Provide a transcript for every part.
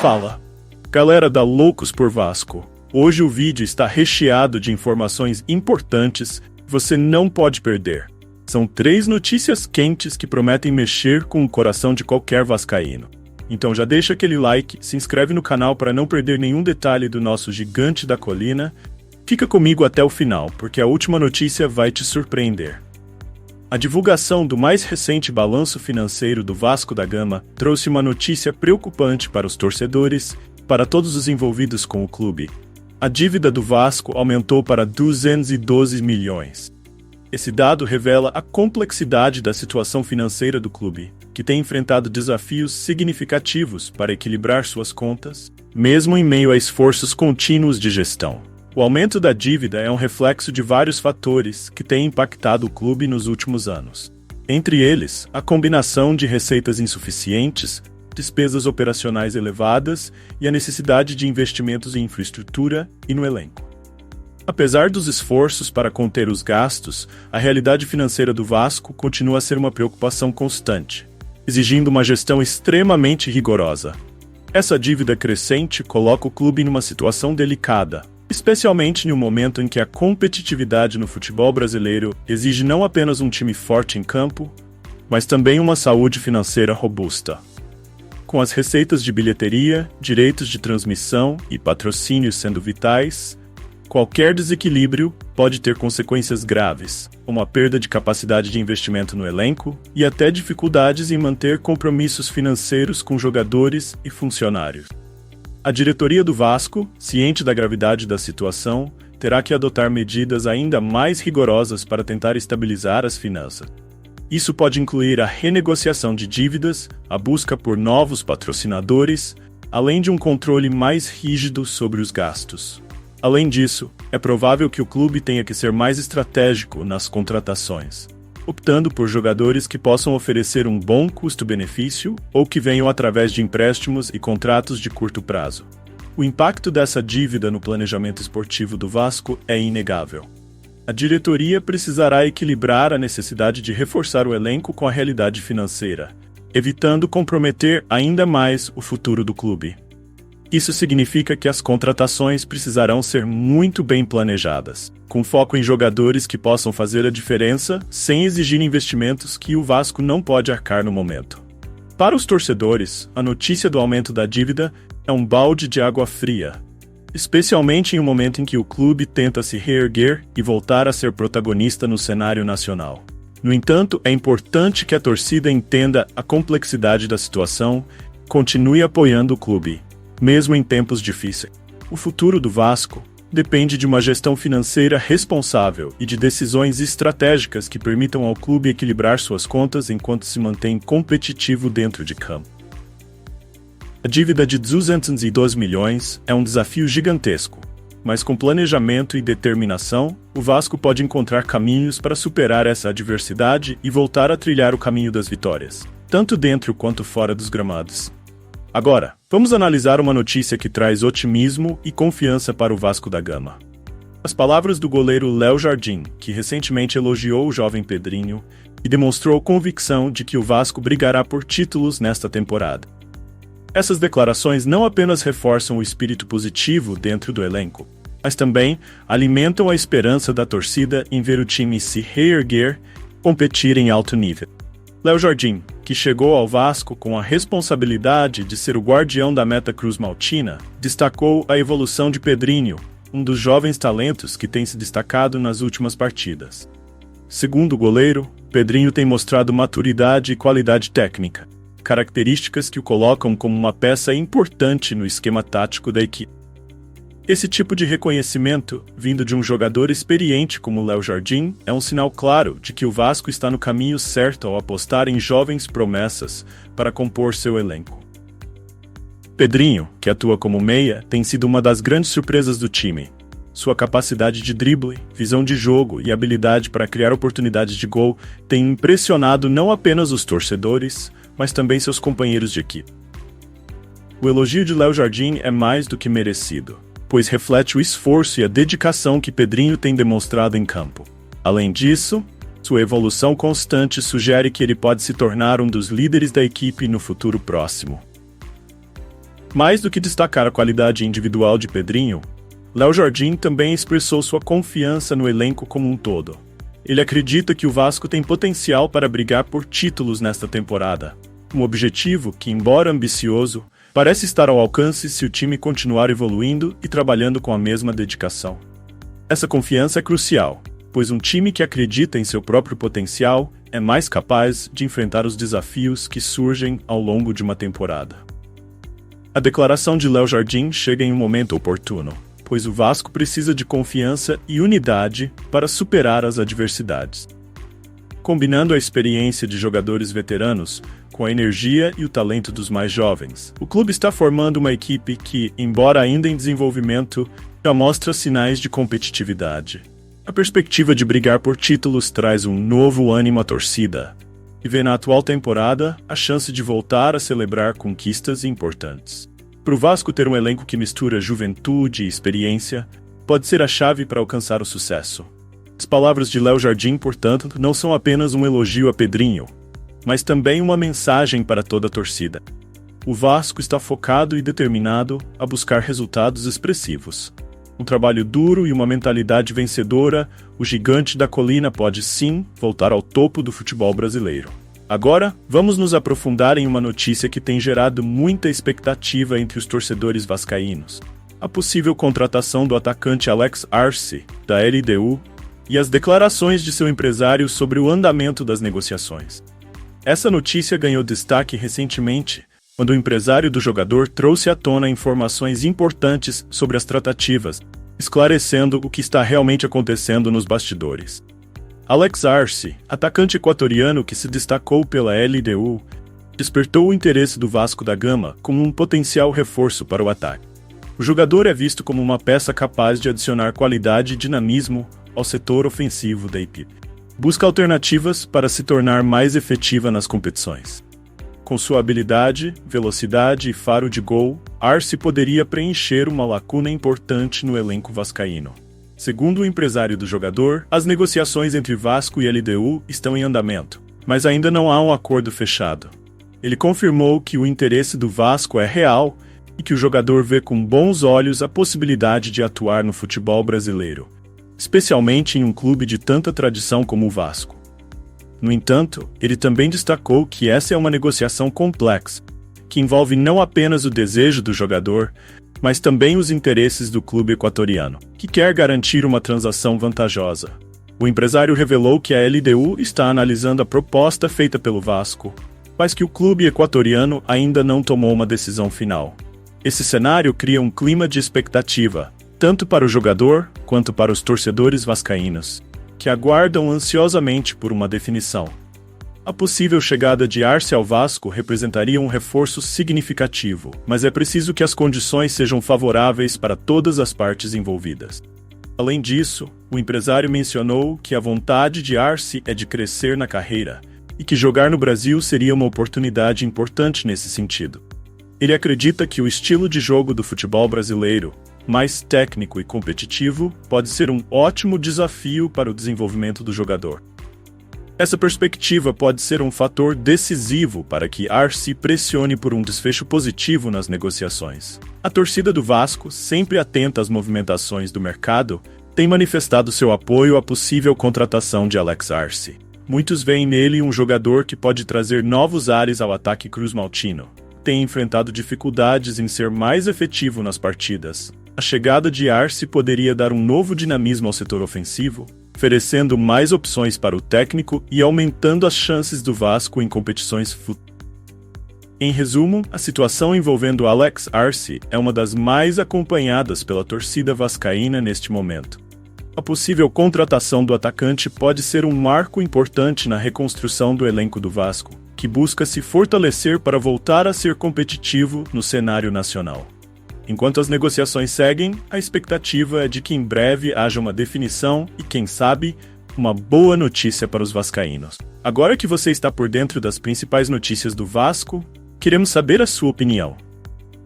Fala, galera da Loucos por Vasco. Hoje o vídeo está recheado de informações importantes que você não pode perder. São 3 notícias quentes que prometem mexer com o coração de qualquer vascaíno. Então já deixa aquele like, se inscreve no canal para não perder nenhum detalhe do nosso gigante da colina. Fica comigo até o final, porque a última notícia vai te surpreender. A divulgação do mais recente balanço financeiro do Vasco da Gama trouxe uma notícia preocupante para os torcedores e para todos os envolvidos com o clube. A dívida do Vasco aumentou para 212 milhões. Esse dado revela a complexidade da situação financeira do clube, que tem enfrentado desafios significativos para equilibrar suas contas, mesmo em meio a esforços contínuos de gestão. O aumento da dívida é um reflexo de vários fatores que têm impactado o clube nos últimos anos. Entre eles, a combinação de receitas insuficientes, despesas operacionais elevadas e a necessidade de investimentos em infraestrutura e no elenco. Apesar dos esforços para conter os gastos, a realidade financeira do Vasco continua a ser uma preocupação constante, exigindo uma gestão extremamente rigorosa. Essa dívida crescente coloca o clube numa situação delicada, especialmente em um momento em que a competitividade no futebol brasileiro exige não apenas um time forte em campo, mas também uma saúde financeira robusta. Com as receitas de bilheteria, direitos de transmissão e patrocínios sendo vitais, qualquer desequilíbrio pode ter consequências graves, como a perda de capacidade de investimento no elenco e até dificuldades em manter compromissos financeiros com jogadores e funcionários. A diretoria do Vasco, ciente da gravidade da situação, terá que adotar medidas ainda mais rigorosas para tentar estabilizar as finanças. Isso pode incluir a renegociação de dívidas, a busca por novos patrocinadores, além de um controle mais rígido sobre os gastos. Além disso, é provável que o clube tenha que ser mais estratégico nas contratações, optando por jogadores que possam oferecer um bom custo-benefício ou que venham através de empréstimos e contratos de curto prazo. O impacto dessa dívida no planejamento esportivo do Vasco é inegável. A diretoria precisará equilibrar a necessidade de reforçar o elenco com a realidade financeira, evitando comprometer ainda mais o futuro do clube. Isso significa que as contratações precisarão ser muito bem planejadas, com foco em jogadores que possam fazer a diferença sem exigir investimentos que o Vasco não pode arcar no momento. Para os torcedores, a notícia do aumento da dívida é um balde de água fria, especialmente em um momento em que o clube tenta se reerguer e voltar a ser protagonista no cenário nacional. No entanto, é importante que a torcida entenda a complexidade da situação e continue apoiando o clube, mesmo em tempos difíceis. O futuro do Vasco depende de uma gestão financeira responsável e de decisões estratégicas que permitam ao clube equilibrar suas contas enquanto se mantém competitivo dentro de campo. A dívida de 212 milhões é um desafio gigantesco, mas com planejamento e determinação, o Vasco pode encontrar caminhos para superar essa adversidade e voltar a trilhar o caminho das vitórias, tanto dentro quanto fora dos gramados. Agora, vamos analisar uma notícia que traz otimismo e confiança para o Vasco da Gama. As palavras do goleiro Léo Jardim, que recentemente elogiou o jovem Pedrinho e demonstrou convicção de que o Vasco brigará por títulos nesta temporada. Essas declarações não apenas reforçam o espírito positivo dentro do elenco, mas também alimentam a esperança da torcida em ver o time se reerguer e competir em alto nível. Léo Jardim, que chegou ao Vasco com a responsabilidade de ser o guardião da meta Cruz Maltina, destacou a evolução de Pedrinho, um dos jovens talentos que tem se destacado nas últimas partidas. Segundo o goleiro, Pedrinho tem mostrado maturidade e qualidade técnica, características que o colocam como uma peça importante no esquema tático da equipe. Esse tipo de reconhecimento, vindo de um jogador experiente como Léo Jardim, é um sinal claro de que o Vasco está no caminho certo ao apostar em jovens promessas para compor seu elenco. Pedrinho, que atua como meia, tem sido uma das grandes surpresas do time. Sua capacidade de drible, visão de jogo e habilidade para criar oportunidades de gol têm impressionado não apenas os torcedores, mas também seus companheiros de equipe. O elogio de Léo Jardim é mais do que merecido, pois reflete o esforço e a dedicação que Pedrinho tem demonstrado em campo. Além disso, sua evolução constante sugere que ele pode se tornar um dos líderes da equipe no futuro próximo. Mais do que destacar a qualidade individual de Pedrinho, Léo Jardim também expressou sua confiança no elenco como um todo. Ele acredita que o Vasco tem potencial para brigar por títulos nesta temporada. Um objetivo que, embora ambicioso, parece estar ao alcance se o time continuar evoluindo e trabalhando com a mesma dedicação. Essa confiança é crucial, pois um time que acredita em seu próprio potencial é mais capaz de enfrentar os desafios que surgem ao longo de uma temporada. A declaração de Léo Jardim chega em um momento oportuno, pois o Vasco precisa de confiança e unidade para superar as adversidades. Combinando a experiência de jogadores veteranos com a energia e o talento dos mais jovens, o clube está formando uma equipe que, embora ainda em desenvolvimento, já mostra sinais de competitividade. A perspectiva de brigar por títulos traz um novo ânimo à torcida, e vê na atual temporada a chance de voltar a celebrar conquistas importantes. Para o Vasco ter um elenco que mistura juventude e experiência, pode ser a chave para alcançar o sucesso. As palavras de Léo Jardim, portanto, não são apenas um elogio a Pedrinho, mas também uma mensagem para toda a torcida. O Vasco está focado e determinado a buscar resultados expressivos. Um trabalho duro e uma mentalidade vencedora, o gigante da colina pode sim voltar ao topo do futebol brasileiro. Agora, vamos nos aprofundar em uma notícia que tem gerado muita expectativa entre os torcedores vascaínos: a possível contratação do atacante Alex Arce, da LDU, e as declarações de seu empresário sobre o andamento das negociações. Essa notícia ganhou destaque recentemente, quando o empresário do jogador trouxe à tona informações importantes sobre as tratativas, esclarecendo o que está realmente acontecendo nos bastidores. Alex Arce, atacante equatoriano que se destacou pela LDU, despertou o interesse do Vasco da Gama como um potencial reforço para o ataque. O jogador é visto como uma peça capaz de adicionar qualidade e dinamismo ao setor ofensivo da equipe. Busca alternativas para se tornar mais efetiva nas competições. Com sua habilidade, velocidade e faro de gol, Arce poderia preencher uma lacuna importante no elenco vascaíno. Segundo o empresário do jogador, as negociações entre Vasco e LDU estão em andamento, mas ainda não há um acordo fechado. Ele confirmou que o interesse do Vasco é real e que o jogador vê com bons olhos a possibilidade de atuar no futebol brasileiro, especialmente em um clube de tanta tradição como o Vasco. No entanto, ele também destacou que essa é uma negociação complexa, que envolve não apenas o desejo do jogador, mas também os interesses do clube equatoriano, que quer garantir uma transação vantajosa. O empresário revelou que a LDU está analisando a proposta feita pelo Vasco, mas que o clube equatoriano ainda não tomou uma decisão final. Esse cenário cria um clima de expectativa, tanto para o jogador quanto para os torcedores vascaínos, que aguardam ansiosamente por uma definição. A possível chegada de Arce ao Vasco representaria um reforço significativo, mas é preciso que as condições sejam favoráveis para todas as partes envolvidas. Além disso, o empresário mencionou que a vontade de Arce é de crescer na carreira e que jogar no Brasil seria uma oportunidade importante nesse sentido. Ele acredita que o estilo de jogo do futebol brasileiro, mais técnico e competitivo, pode ser um ótimo desafio para o desenvolvimento do jogador. Essa perspectiva pode ser um fator decisivo para que Arce pressione por um desfecho positivo nas negociações. A torcida do Vasco, sempre atenta às movimentações do mercado, tem manifestado seu apoio à possível contratação de Alex Arce. Muitos veem nele um jogador que pode trazer novos ares ao ataque cruzmaltino. Tem enfrentado dificuldades em ser mais efetivo nas partidas. A chegada de Arce poderia dar um novo dinamismo ao setor ofensivo, oferecendo mais opções para o técnico e aumentando as chances do Vasco em competições futuras. Em resumo, a situação envolvendo Alex Arce é uma das mais acompanhadas pela torcida vascaína neste momento. A possível contratação do atacante pode ser um marco importante na reconstrução do elenco do Vasco, que busca se fortalecer para voltar a ser competitivo no cenário nacional. Enquanto as negociações seguem, a expectativa é de que em breve haja uma definição e, quem sabe, uma boa notícia para os vascaínos. Agora que você está por dentro das principais notícias do Vasco, queremos saber a sua opinião.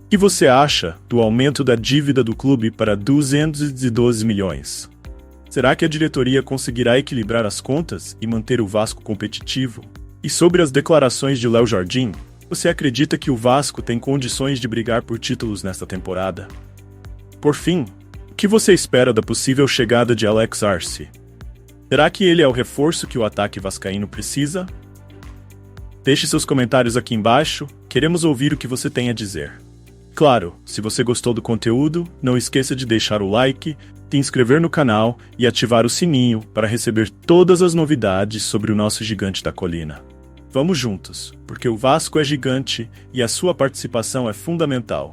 O que você acha do aumento da dívida do clube para 212 milhões? Será que a diretoria conseguirá equilibrar as contas e manter o Vasco competitivo? E sobre as declarações de Léo Jardim, Você acredita que o Vasco tem condições de brigar por títulos nesta temporada? Por fim, o que você espera da possível chegada de Alex Arce? Será que ele é o reforço que o ataque vascaíno precisa? Deixe seus comentários aqui embaixo, queremos ouvir o que você tem a dizer. Claro, se você gostou do conteúdo, não esqueça de deixar o like, se inscrever no canal e ativar o sininho para receber todas as novidades sobre o nosso gigante da colina. Vamos juntos, porque o Vasco é gigante e a sua participação é fundamental.